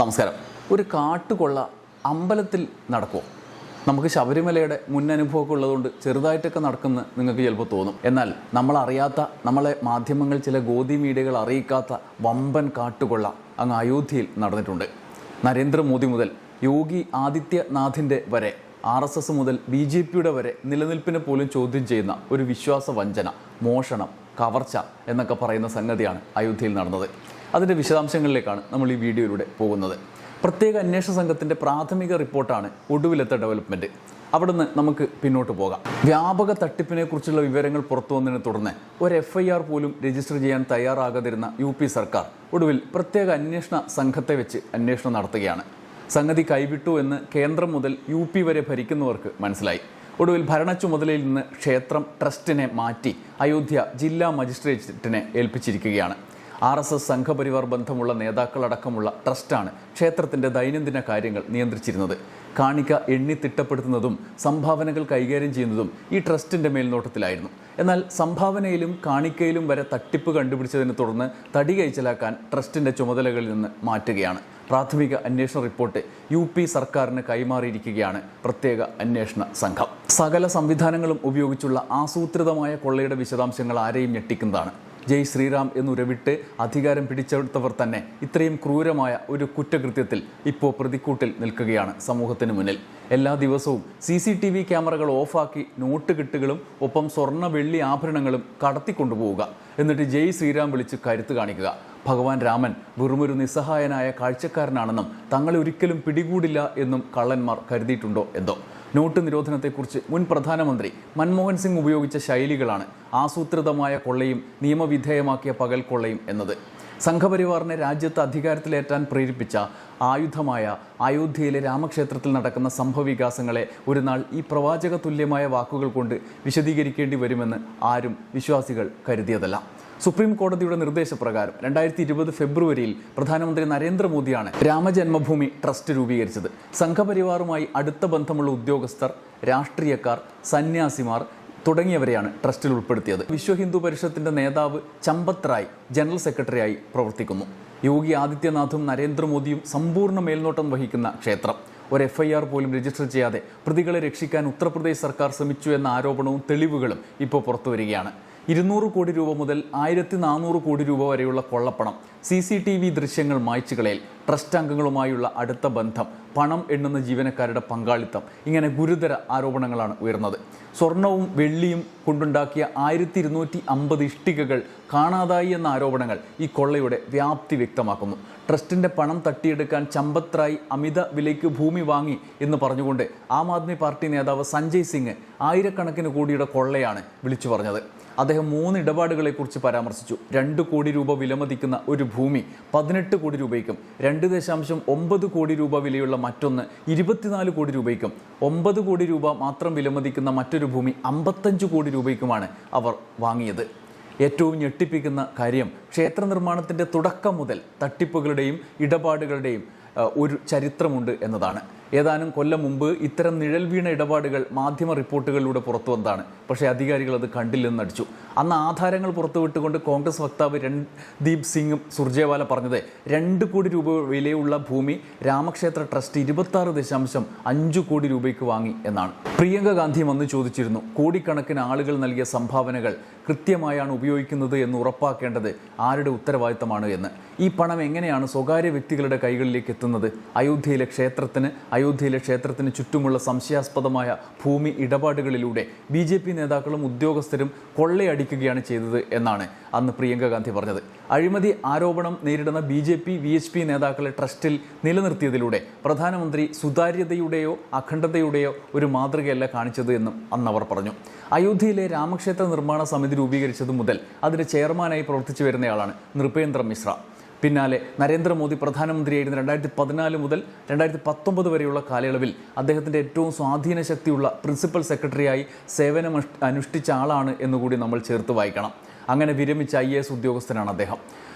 നമസ്കാരം. ഒരു കാട്ടുകൊള്ള അമ്പലത്തിൽ നടക്കുമോ? നമുക്ക് ശബരിമലയുടെ മുൻ അനുഭവമൊക്കെ ഉള്ളതുകൊണ്ട് ചെറുതായിട്ടൊക്കെ നടക്കുന്ന നിങ്ങൾക്ക് ചിലപ്പോൾ തോന്നും. എന്നാൽ നമ്മളറിയാത്ത, നമ്മളെ മാധ്യമങ്ങൾ ചില ഗോതി മീഡിയകൾ അറിയിക്കാത്ത വമ്പൻ കാട്ടുകൊള്ള അങ്ങ് അയോധ്യയിൽ നടന്നിട്ടുണ്ട്. നരേന്ദ്രമോദി മുതൽ യോഗി ആദിത്യനാഥിൻ്റെ വരെ RSS മുതൽ BJPയുടെ വരെ നിലനിൽപ്പിനെ പോലും ചോദ്യം ചെയ്യുന്ന ഒരു വിശ്വാസ വഞ്ചന, മോഷണം, കവർച്ച എന്നൊക്കെ പറയുന്ന സംഗതിയാണ് അയോധ്യയിൽ നടന്നത്. അതിൻ്റെ വിശദാംശങ്ങളിലേക്കാണ് നമ്മൾ ഈ വീഡിയോയിലൂടെ പോകുന്നത്. പ്രത്യേക അന്വേഷണ സംഘത്തിൻ്റെ പ്രാഥമിക റിപ്പോർട്ടാണ് ഒടുവിലത്തെ ഡെവലപ്മെൻറ്റ്. അവിടുന്ന് നമുക്ക് പിന്നോട്ട് പോകാം. വ്യാപക തട്ടിപ്പിനെ കുറിച്ചുള്ള വിവരങ്ങൾ പുറത്തു വന്നതിനെ തുടർന്ന് ഒരു FIR പോലും രജിസ്റ്റർ ചെയ്യാൻ തയ്യാറാകാതിരുന്ന UP സർക്കാർ ഒടുവിൽ പ്രത്യേക അന്വേഷണ സംഘത്തെ വെച്ച് അന്വേഷണം നടത്തുകയാണ്. സംഗതി കൈവിട്ടു എന്ന് കേന്ദ്രം മുതൽ UP വരെ ഭരിക്കുന്നവർക്ക് മനസ്സിലായി. ഒടുവിൽ ഭരണ ചുമതലയിൽ നിന്ന് ക്ഷേത്രം ട്രസ്റ്റിനെ മാറ്റി അയോധ്യ ജില്ലാ മജിസ്ട്രേറ്റിനെ ഏൽപ്പിച്ചിരിക്കുകയാണ്. RSS സംഘപരിവാർ ബന്ധമുള്ള നേതാക്കളടക്കമുള്ള ട്രസ്റ്റാണ് ക്ഷേത്രത്തിൻ്റെ ദൈനംദിന കാര്യങ്ങൾ നിയന്ത്രിച്ചിരുന്നത്. കാണിക്ക എണ്ണി തിട്ടപ്പെടുത്തുന്നതും സംഭാവനകൾ കൈകാര്യം ചെയ്യുന്നതും ഈ ട്രസ്റ്റിൻ്റെ മേൽനോട്ടത്തിലായിരുന്നു. എന്നാൽ സംഭാവനയിലും കാണിക്കയിലും വരെ തട്ടിപ്പ് കണ്ടുപിടിച്ചതിനെ തുടർന്ന് തടി കൈച്ചലാക്കാൻ ട്രസ്റ്റിൻ്റെ ചുമതലകളിൽ നിന്ന് മാറ്റുകയാണ്. പ്രാഥമിക അന്വേഷണ റിപ്പോർട്ട് UP സർക്കാരിന് കൈമാറിയിരിക്കുകയാണ് പ്രത്യേക അന്വേഷണ സംഘം. സകല സംവിധാനങ്ങളും ഉപയോഗിച്ചുള്ള ആസൂത്രിതമായ കൊള്ളയുടെ വിശദാംശങ്ങൾ ആരെയും ഞെട്ടിക്കുന്നതാണ്. ജയ് ശ്രീറാം എന്നുരവിട്ട് അധികാരം പിടിച്ചെടുത്തവർ തന്നെ ഇത്രയും ക്രൂരമായ ഒരു കുറ്റകൃത്യത്തിൽ ഇപ്പോൾ പ്രതിക്കൂട്ടിൽ നിൽക്കുകയാണ് സമൂഹത്തിന് മുന്നിൽ. എല്ലാ ദിവസവും CCTV ക്യാമറകൾ ഓഫാക്കി നോട്ട് കെട്ടുകളും ഒപ്പം സ്വർണ്ണ വെള്ളി ആഭരണങ്ങളും കടത്തിക്കൊണ്ടുപോവുക. എന്നിട്ട് ജയ് ശ്രീറാം വിളിച്ച് കരുത്ത് കാണിക്കുക. ഭഗവാൻ രാമൻ വെറുമൊരു നിസ്സഹായനായ കാഴ്ചക്കാരനാണെന്നും തങ്ങളെ ഒരിക്കലും പിടികൂടില്ല എന്നും കള്ളന്മാർ കരുതിയിട്ടുണ്ടോ എന്തോ. നോട്ട് നിരോധനത്തെക്കുറിച്ച് മുൻ പ്രധാനമന്ത്രി മൻമോഹൻ സിംഗ് ഉപയോഗിച്ച ശൈലികളാണ് ആസൂത്രിതമായ കൊള്ളയും നിയമവിധേയമാക്കിയ പകൽ കൊള്ളയും എന്നത്. സംഘപരിവാറിനെ രാജ്യത്ത് അധികാരത്തിലേറ്റാൻ പ്രേരിപ്പിച്ച ആയുധമായ അയോധ്യയിലെ രാമക്ഷേത്രത്തിൽ നടക്കുന്ന സംഭവവികാസങ്ങളെ ഒരു നാൾ ഈ പ്രവാചക തുല്യമായ വാക്കുകൾ കൊണ്ട് വിശദീകരിക്കേണ്ടി വരുമെന്ന് ആരും വിശ്വാസികൾ കരുതിയതല്ല. സുപ്രീം കോടതിയുടെ നിർദ്ദേശപ്രകാരം 2020 ഫെബ്രുവരിയിൽ പ്രധാനമന്ത്രി നരേന്ദ്രമോദിയാണ് രാമജന്മഭൂമി ട്രസ്റ്റ് രൂപീകരിച്ചത്. സംഘപരിവാറുമായി അടുത്ത ബന്ധമുള്ള ഉദ്യോഗസ്ഥർ, രാഷ്ട്രീയക്കാർ, സന്യാസിമാർ തുടങ്ങിയവരെയാണ് ട്രസ്റ്റിൽ ഉൾപ്പെടുത്തിയത്. വിശ്വ ഹിന്ദു പരിഷത്തിന്റെ നേതാവ് ചമ്പത് റായ് ജനറൽ സെക്രട്ടറിയായി പ്രവർത്തിക്കുന്നു. യോഗി ആദിത്യനാഥും നരേന്ദ്രമോദിയും സമ്പൂർണ്ണ മേൽനോട്ടം വഹിക്കുന്ന ക്ഷേത്രം. ഒരു FIR പോലും രജിസ്റ്റർ ചെയ്യാതെ പ്രതികളെ രക്ഷിക്കാൻ ഉത്തർപ്രദേശ് സർക്കാർ ശ്രമിച്ചു എന്ന ആരോപണവും തെളിവുകളും ഇപ്പോൾ പുറത്തുവരികയാണ്. 200 കോടി രൂപ മുതൽ 1400 കോടി രൂപ വരെയുള്ള കൊള്ളപ്പണം, CCTV ദൃശ്യങ്ങൾ മായ്ച്ചുകളയൽ, ട്രസ്റ്റ് അംഗങ്ങളുമായുള്ള അടുത്ത ബന്ധം, പണം എണ്ണുന്ന ജീവനക്കാരുടെ പങ്കാളിത്തം, ഇങ്ങനെ ഗുരുതര ആരോപണങ്ങളാണ് ഉയർന്നത്. സ്വർണവും വെള്ളിയും കൊണ്ടുണ്ടാക്കിയ 1250 ഇഷ്ടികകൾ കാണാതായി എന്ന ആരോപണങ്ങൾ ഈ കൊള്ളയുടെ വ്യാപ്തി വ്യക്തമാക്കുന്നു. ട്രസ്റ്റിൻ്റെ പണം തട്ടിയെടുക്കാൻ ചമ്പത് റായ് അമിത വിലയ്ക്ക് ഭൂമി വാങ്ങി എന്ന് പറഞ്ഞുകൊണ്ട് ആം ആദ്മി പാർട്ടി നേതാവ് സഞ്ജയ് സിംഗ് ആയിരക്കണക്കിന് കോടിയുടെ കൊള്ളയാണ് വിളിച്ചു പറഞ്ഞത്. അദ്ദേഹം 3 ഇടപാടുകളെക്കുറിച്ച് പരാമർശിച്ചു. 2 കോടി രൂപ വിലമതിക്കുന്ന ഒരു ഭൂമി 18 കോടി രൂപയ്ക്കും, 2.9 കോടി രൂപ വിലയുള്ള മറ്റൊന്ന് 24 കോടി രൂപയ്ക്കും, 9 കോടി രൂപ മാത്രം വിലമതിക്കുന്ന മറ്റൊരു ഭൂമി 55 കോടി രൂപയ്ക്കുമാണ് അവർ വാങ്ങിയത്. ഏറ്റവും ഞെട്ടിപ്പിക്കുന്ന കാര്യം, ക്ഷേത്ര നിർമ്മാണത്തിൻ്റെ തുടക്കം മുതൽ തട്ടിപ്പുകളുടെയും ഇടപാടുകളുടെയും ഒരു ചരിത്രമുണ്ട് എന്നതാണ്. ഏതാനും കൊല്ലം മുമ്പ് ഇത്തരം നിഴൽ വീണ ഇടപാടുകൾ മാധ്യമ റിപ്പോർട്ടുകളിലൂടെ പുറത്തു വന്നതാണ്. പക്ഷേ അധികാരികൾ അത് കണ്ടില്ലെന്ന് നടിച്ചു. അന്ന് ആധാരങ്ങൾ പുറത്തുവിട്ടുകൊണ്ട് കോൺഗ്രസ് വക്താവ് രൺദീപ് സിംഗ് സുർജേവാല പറഞ്ഞത് 2 കോടി രൂപ വിലയുള്ള ഭൂമി രാമക്ഷേത്ര ട്രസ്റ്റ് 26.5 കോടി രൂപയ്ക്ക് വാങ്ങി എന്നാണ്. പ്രിയങ്ക ഗാന്ധി വന്ന് ചോദിച്ചിരുന്നു, കോടിക്കണക്കിന് ആളുകൾ നൽകിയ സംഭാവനകൾ കൃത്യമായാണ് ഉപയോഗിക്കുന്നത് എന്ന് ഉറപ്പാക്കേണ്ടത് ആരുടെ ഉത്തരവാദിത്തമാണ് എന്ന്. ഈ പണം എങ്ങനെയാണ് സ്വകാര്യ വ്യക്തികളുടെ കൈകളിലേക്ക് എത്തുന്നത്? അയോധ്യയിലെ ക്ഷേത്രത്തിന് ചുറ്റുമുള്ള സംശയാസ്പദമായ ഭൂമി ഇടപാടുകളിലൂടെ BJP നേതാക്കളും ഉദ്യോഗസ്ഥരും കൊള്ളയടിക്കുകയാണ് ചെയ്തത് എന്നാണ് അന്ന് പ്രിയങ്ക ഗാന്ധി പറഞ്ഞത്. അഴിമതി ആരോപണം നേരിടുന്ന BJP VHP നേതാക്കളെ ട്രസ്റ്റിൽ നിലനിർത്തിയതിലൂടെ പ്രധാനമന്ത്രി സുതാര്യതയുടെയോ അഖണ്ഡതയുടെയോ ഒരു മാതൃകയല്ല കാണിച്ചത് എന്നും അന്ന് അവർ പറഞ്ഞു. അയോധ്യയിലെ രാമക്ഷേത്ര നിർമ്മാണ സമിതി രൂപീകരിച്ചതു മുതൽ അതിൻ്റെ ചെയർമാനായി പ്രവർത്തിച്ചു വരുന്നയാളാണ് നൃപേന്ദ്ര മിശ്ര. പിന്നാലെ നരേന്ദ്രമോദി പ്രധാനമന്ത്രിയായിരുന്ന 2014 മുതൽ 2019 വരെയുള്ള കാലയളവിൽ അദ്ദേഹത്തിൻ്റെ ഏറ്റവും സ്വാധീന ശക്തിയുള്ള പ്രിൻസിപ്പൽ സെക്രട്ടറിയായി സേവനം അനുഷ്ഠിച്ച ആളാണ് എന്നുകൂടി നമ്മൾ ചേർത്ത് വായിക്കണം. അങ്ങനെ വിരമിച്ച IAS ഉദ്യോഗസ്ഥനാണ് അദ്ദേഹം.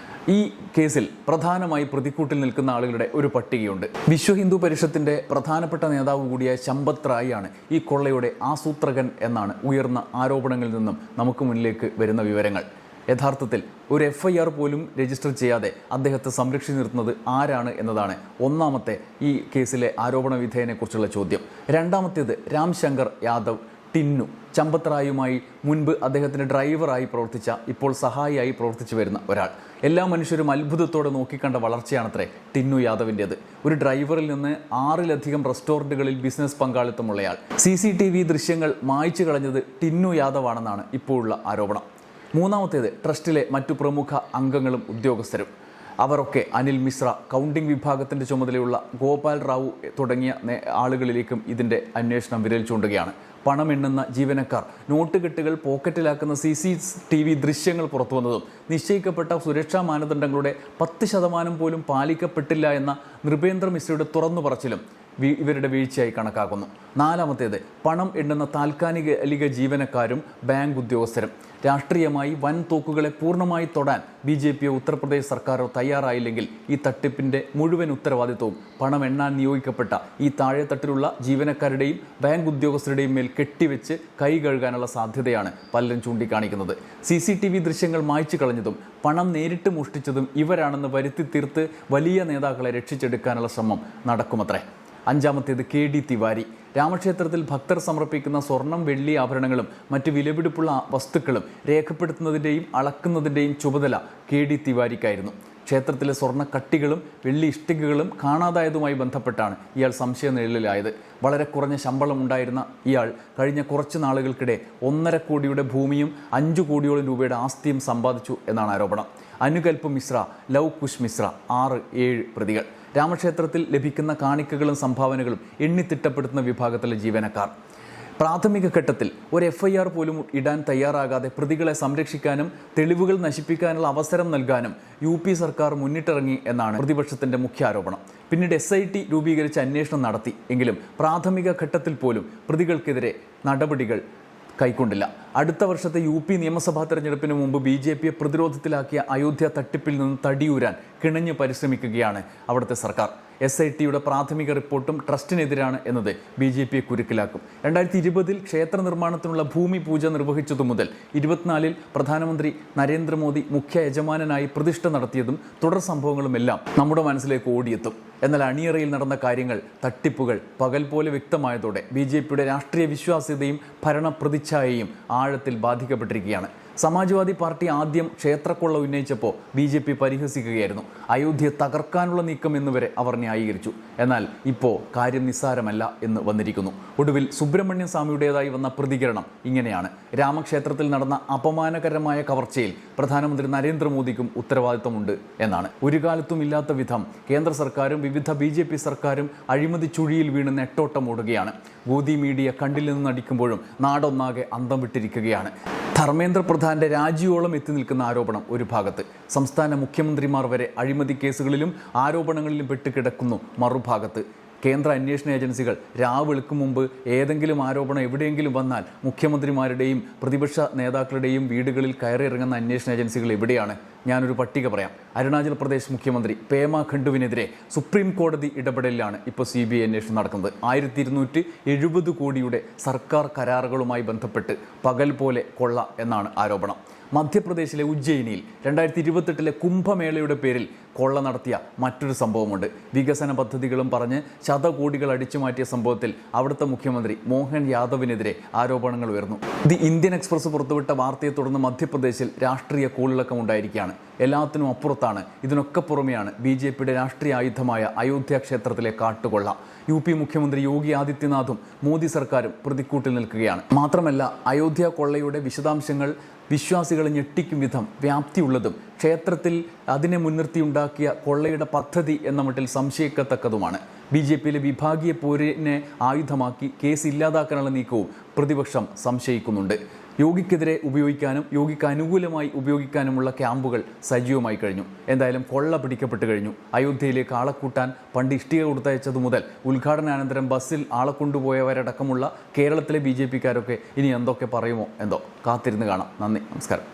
ഈ കേസിൽ പ്രധാനമായി പ്രതിക്കൂട്ടിൽ നിൽക്കുന്ന ആളുകളുടെ ഒരു പട്ടികയുണ്ട്. വിശ്വ ഹിന്ദു പരിഷത്തിൻ്റെ പ്രധാനപ്പെട്ട നേതാവ് കൂടിയായ ചമ്പത് റായിയാണ് ഈ കൊള്ളയുടെ ആസൂത്രകൻ എന്നാണ് ഉയർന്ന ആരോപണങ്ങളിൽ നിന്നും നമുക്ക് മുന്നിലേക്ക് വരുന്ന വിവരങ്ങൾ. യഥാർത്ഥത്തിൽ ഒരു FIR പോലും രജിസ്റ്റർ ചെയ്യാതെ അദ്ദേഹത്തെ സംരക്ഷിച്ചു നിർത്തുന്നത് ആരാണ് എന്നതാണ് ഒന്നാമത്തെ ഈ കേസിലെ ആരോപണ വിധേയനെക്കുറിച്ചുള്ള ചോദ്യം. രണ്ടാമത്തേത് രാം ശങ്കർ യാദവ് ടിന്നു ചമ്പത്രായുമായി മുൻപ് അദ്ദേഹത്തിൻ്റെ ഡ്രൈവറായി പ്രവർത്തിച്ച, ഇപ്പോൾ സഹായിയായി പ്രവർത്തിച്ചു വരുന്ന ഒരാൾ. എല്ലാ മനുഷ്യരും അത്ഭുതത്തോടെ നോക്കിക്കണ്ട വളർച്ചയാണത്രേ ടിന്നു യാദവിൻ്റേത്. ഒരു ഡ്രൈവറിൽ നിന്ന് 6-ലധികം റെസ്റ്റോറൻറ്റുകളിൽ ബിസിനസ് പങ്കാളിത്തമുള്ളയാൾ. CCTV ദൃശ്യങ്ങൾ മായ്ച്ചു കളഞ്ഞത് ടിന്നു യാദവാണെന്നാണ് ഇപ്പോഴുള്ള ആരോപണം. മൂന്നാമത്തേത് ട്രസ്റ്റിലെ മറ്റു പ്രമുഖ അംഗങ്ങളും ഉദ്യോഗസ്ഥരും. അവരൊക്കെ അനിൽ മിശ്ര, കൗണ്ടിംഗ് വിഭാഗത്തിൻ്റെ ചുമതലയുള്ള ഗോപാൽ റാവു തുടങ്ങിയ ആളുകളിലേക്കും ഇതിൻ്റെ അന്വേഷണം വിരൽ ചൂണ്ടുകയാണ്. പണം എണ്ണുന്ന ജീവനക്കാർ നോട്ടുകെട്ടുകൾ പോക്കറ്റിലാക്കുന്ന CCTV ദൃശ്യങ്ങൾ പുറത്തു വന്നതും നിശ്ചയിക്കപ്പെട്ട സുരക്ഷാ മാനദണ്ഡങ്ങളുടെ 10% പോലും പാലിക്കപ്പെട്ടില്ല എന്ന നൃപേന്ദ്ര മിശ്രയുടെ തുറന്നു പറച്ചിലും ഇവരുടെ വീഴ്ചയായി കണക്കാക്കുന്നു. നാലാമത്തേത് പണം എണ്ണുന്ന താൽക്കാലിക ജീവനക്കാരും ബാങ്ക് ഉദ്യോഗസ്ഥരും. രാഷ്ട്രീയമായി വൻ തോക്കുകളെ പൂർണ്ണമായി തൊടാൻ BJP ഉത്തർപ്രദേശ് സർക്കാരോ തയ്യാറായില്ലെങ്കിൽ ഈ തട്ടിപ്പിൻ്റെ മുഴുവൻ ഉത്തരവാദിത്വവും പണം എണ്ണാൻ നിയോഗിക്കപ്പെട്ട ഈ താഴെത്തട്ടിലുള്ള ജീവനക്കാരുടെയും ബാങ്ക് ഉദ്യോഗസ്ഥരുടെയും മേൽ കെട്ടിവെച്ച് കൈ കഴുകാനുള്ള സാധ്യതയാണ് പലരും ചൂണ്ടിക്കാണിക്കുന്നത്. CCTV ദൃശ്യങ്ങൾ മായ്ച്ചു കളഞ്ഞതും പണം നേരിട്ട് മോഷ്ടിച്ചതും ഇവരാണെന്ന് വരുത്തി തീർത്ത് വലിയ നേതാക്കളെ രക്ഷിച്ചെടുക്കാനുള്ള ശ്രമം നടക്കുമത്രേ. അഞ്ചാമത്തേത് KD തിവാരി. രാമക്ഷേത്രത്തിൽ ഭക്തർ സമർപ്പിക്കുന്ന സ്വർണം, വെള്ളി ആഭരണങ്ങളും മറ്റ് വിലപിടിപ്പുള്ള വസ്തുക്കളും രേഖപ്പെടുത്തുന്നതിൻ്റെയും അളക്കുന്നതിൻ്റെയും ചുമതല KD തിവാരിക്കായിരുന്നു. ക്ഷേത്രത്തിലെ സ്വർണ്ണ കട്ടികളും വെള്ളി ഇഷ്ടികകളും കാണാതായതുമായി ബന്ധപ്പെട്ടാണ് ഇയാൾ സംശയനിഴലിലായത്. വളരെ കുറഞ്ഞ ശമ്പളം ഉണ്ടായിരുന്ന ഇയാൾ കഴിഞ്ഞ കുറച്ച് നാളുകൾക്കിടെ 1.5 കോടിയുടെ ഭൂമിയും 5 കോടിയോളം രൂപയുടെ ആസ്തിയും സമ്പാദിച്ചു എന്നാണ് ആരോപണം. അനുകൽപ് മിശ്ര, ലവ് കുശ് മിശ്ര 6-7 പ്രതികൾ. രാമക്ഷേത്രത്തിൽ ലഭിക്കുന്ന കാണിക്കകളും സംഭാവനകളും എണ്ണിത്തിട്ടപ്പെടുത്തുന്ന വിഭാഗത്തിലെ ജീവനക്കാർ. പ്രാഥമിക ഘട്ടത്തിൽ ഒരു FIR പോലും ഇടാൻ തയ്യാറാകാതെ പ്രതികളെ സംരക്ഷിക്കാനും തെളിവുകൾ നശിപ്പിക്കാനുള്ള അവസരം നൽകാനും UP സർക്കാർ മുന്നിട്ടിറങ്ങി എന്നാണ് പ്രതിപക്ഷത്തിൻ്റെ മുഖ്യ ആരോപണം. പിന്നീട് SIT രൂപീകരിച്ച് അന്വേഷണം നടത്തി. എങ്കിലും പ്രാഥമിക ഘട്ടത്തിൽ പോലും പ്രതികൾക്കെതിരെ നടപടികൾ കൈക്കൊണ്ടില്ല. അടുത്ത വർഷത്തെ UP നിയമസഭാ തെരഞ്ഞെടുപ്പിന് മുമ്പ് BJPയെ പ്രതിരോധത്തിലാക്കിയ അയോധ്യ തട്ടിപ്പിൽ നിന്ന് തടിയൂരാൻ കിണഞ്ഞ് പരിശ്രമിക്കുകയാണ് അവിടുത്തെ സർക്കാർ. SITയുടെ പ്രാഥമിക റിപ്പോർട്ടും ട്രസ്റ്റിനെതിരാണ് എന്നത് BJPയെ കുരുക്കിലാക്കും. 2020 ക്ഷേത്ര നിർമ്മാണത്തിനുള്ള ഭൂമി പൂജ നിർവഹിച്ചതു മുതൽ 24 പ്രധാനമന്ത്രി നരേന്ദ്രമോദി മുഖ്യ യജമാനനായി പ്രതിഷ്ഠ നടത്തിയതും തുടർ സംഭവങ്ങളുമെല്ലാം നമ്മുടെ മനസ്സിലേക്ക് ഓടിയെത്തും. എന്നാൽ അണിയറയിൽ നടന്ന കാര്യങ്ങൾ, തട്ടിപ്പുകൾ പകൽ പോലെ വ്യക്തമായതോടെ BJPയുടെ രാഷ്ട്രീയ വിശ്വാസ്യതയും ഭരണ പ്രതിച്ഛായയും ആഴത്തിൽ ബാധിക്കപ്പെട്ടിരിക്കുകയാണ്. സമാജ്വാദി പാർട്ടി ആദ്യം ക്ഷേത്രക്കൊള്ള ഉന്നയിച്ചപ്പോൾ BJP പരിഹസിക്കുകയായിരുന്നു. അയോധ്യ തകർക്കാനുള്ള നീക്കം എന്നുവരെ അവർ ന്യായീകരിച്ചു. എന്നാൽ ഇപ്പോൾ കാര്യം നിസ്സാരമല്ല എന്ന് വന്നിരിക്കുന്നു. ഒടുവിൽ സുബ്രഹ്മണ്യ സ്വാമിയുടേതായി വന്ന പ്രതികരണം ഇങ്ങനെയാണ്: രാമക്ഷേത്രത്തിൽ നടന്ന അപമാനകരമായ കവർച്ചയിൽ പ്രധാനമന്ത്രി നരേന്ദ്രമോദിക്കും ഉത്തരവാദിത്വമുണ്ട് എന്നാണ്. ഒരു കാലത്തും ഇല്ലാത്ത വിധം കേന്ദ്ര സർക്കാരും വിവിധ BJP സർക്കാരും അഴിമതി ചുഴിയിൽ വീണ് നെട്ടോട്ടം ഓടുകയാണ്. ഗോദി മീഡിയ കണ്ടിൽ നിന്ന് നടിക്കുമ്പോഴും നാടൊന്നാകെ അന്തം വിട്ടിരിക്കുകയാണ്. ധർമ്മേന്ദ്ര പ്രധാന്റെ രാജിയോളം എത്തി നിൽക്കുന്ന ആരോപണം ഒരു ഭാഗത്ത്, സംസ്ഥാന മുഖ്യമന്ത്രിമാർ വരെ അഴിമതി കേസുകളിലും ആരോപണങ്ങളിലും പെട്ടുകിടക്കുന്നു മറുഭാഗത്ത്. കേന്ദ്ര അന്വേഷണ ഏജൻസികൾ രാവെളുക്കും മുമ്പ് ഏതെങ്കിലും ആരോപണം എവിടെയെങ്കിലും വന്നാൽ മുഖ്യമന്ത്രിമാരുടെയും പ്രതിപക്ഷ നേതാക്കളുടെയും വീടുകളിൽ കയറിയിറങ്ങുന്ന അന്വേഷണ ഏജൻസികൾ എവിടെയാണ്? ഞാനൊരു പട്ടിക പറയാം. അരുണാചൽ പ്രദേശ് മുഖ്യമന്ത്രി പേമ ഖണ്ഡുവിനെതിരെ സുപ്രീം കോടതി ഇടപെടലിലാണ് ഇപ്പോൾ CBI അന്വേഷണം നടക്കുന്നത്. 1270 കോടിയുടെ സർക്കാർ കരാറുകളുമായി ബന്ധപ്പെട്ട് പകൽ പോലെ കൊള്ള എന്നാണ് ആരോപണം. മധ്യപ്രദേശിലെ ഉജ്ജയിനിയിൽ 2028 കുംഭമേളയുടെ പേരിൽ കൊള്ള നടത്തിയ മറ്റൊരു സംഭവമുണ്ട്. വികസന പദ്ധതികളും പറഞ്ഞ് ശതകോടികൾ അടിച്ചു മാറ്റിയ സംഭവത്തിൽ അവിടുത്തെ മുഖ്യമന്ത്രി മോഹൻ യാദവിനെതിരെ ആരോപണങ്ങൾ ഉയർന്നു. ദി ഇന്ത്യൻ എക്സ്പ്രസ് പുറത്തുവിട്ട വാർത്തയെ തുടർന്ന് മധ്യപ്രദേശിൽ രാഷ്ട്രീയ കൂളിളക്കം ഉണ്ടായിരിക്കുകയാണ്. എല്ലാത്തിനും അപ്പുറത്താണ്, ഇതിനൊക്കെ പുറമെയാണ് BJPയുടെ രാഷ്ട്രീയ ആയുധമായ അയോധ്യ ക്ഷേത്രത്തിലെ കാട്ടുകൊള്ള. UP മുഖ്യമന്ത്രി യോഗി ആദിത്യനാഥും മോദി സർക്കാരും പ്രതിക്കൂട്ടിൽ നിൽക്കുകയാണ്. മാത്രമല്ല, അയോധ്യ കൊള്ളയുടെ വിശദാംശങ്ങൾ വിശ്വാസികളെ ഞെട്ടിക്കും വിധം വ്യാപ്തിയുള്ളതും ക്ഷേത്രത്തിൽ അതിനെ മുൻനിർത്തിയുണ്ടാക്കിയ കൊള്ളയുടെ പദ്ധതി എന്ന മട്ടിൽ സംശയിക്കത്തക്കതുമാണ്. BJPയിലെ വിഭാഗീയ പോരിനെ ആയുധമാക്കി കേസ് ഇല്ലാതാക്കാനുള്ള നീക്കവും പ്രതിപക്ഷം സംശയിക്കുന്നുണ്ട്. യോഗിക്കെതിരെ ഉപയോഗിക്കാനും യോഗിക്ക് അനുകൂലമായി ഉപയോഗിക്കാനുമുള്ള ക്യാമ്പുകൾ സജീവമായി കഴിഞ്ഞു. എന്തായാലും കൊള്ള പിടിക്കപ്പെട്ട് കഴിഞ്ഞു. അയോധ്യയിലേക്ക് ആളെ കൂട്ടാൻ പണ്ട് ഇഷ്ടിക കൊടുത്തയച്ചതു മുതൽ ഉദ്ഘാടനാനന്തരം ബസ്സിൽ ആളെ കൊണ്ടുപോയവരടക്കമുള്ള കേരളത്തിലെ BJPക്കാരൊക്കെ ഇനി എന്തൊക്കെ പറയുമോ എന്തോ. കാത്തിരുന്ന് കാണാം. നന്ദി, നമസ്കാരം.